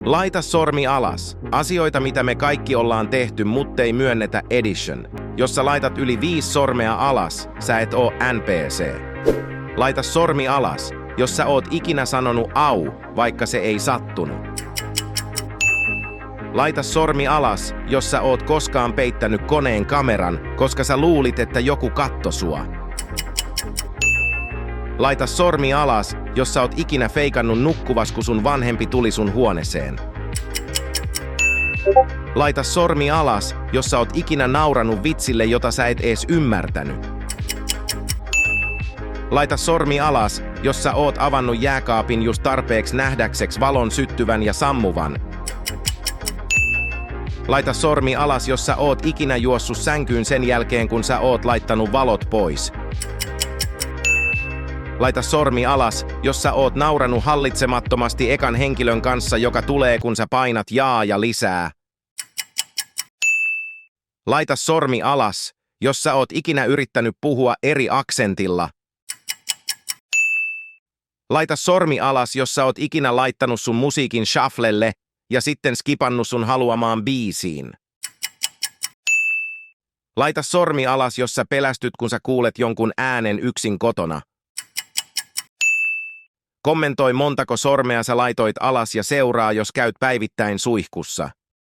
Laita sormi alas. Asioita, mitä me kaikki ollaan tehty, muttei myönnetä edition. Jos sä laitat yli 5 sormea alas, sä et oo NPC. Laita sormi alas, jos sä oot ikinä sanonut au, vaikka se ei sattunut. Laita sormi alas, jos sä oot koskaan peittänyt koneen kameran, koska sä luulit, että joku katto sua. Laita sormi alas, jos sä oot ikinä feikannut nukkuvas, kun sun vanhempi tuli sun huoneeseen. Laita sormi alas, jos sä oot ikinä nauranut vitsille, jota sä et ees ymmärtänyt. Laita sormi alas, jos sä oot avannut jääkaapin just tarpeeksi nähdäkseks valon syttyvän ja sammuvan. Laita sormi alas, jos sä oot ikinä juossut sänkyyn sen jälkeen, kun sä oot laittanut valot pois. Laita sormi alas, jos sä oot nauranut hallitsemattomasti ekan henkilön kanssa, joka tulee, kun sä painat jaa ja lisää. Laita sormi alas, jos sä oot ikinä yrittänyt puhua eri aksentilla. Laita sormi alas, jos sä oot ikinä laittanut sun musiikin shufflelle ja sitten skipannut sun haluamaan biisiin. Laita sormi alas, jos sä pelästyt, kun sä kuulet jonkun äänen yksin kotona. Kommentoi, montako sormea sä laitoit alas ja seuraa, jos käyt päivittäin suihkussa.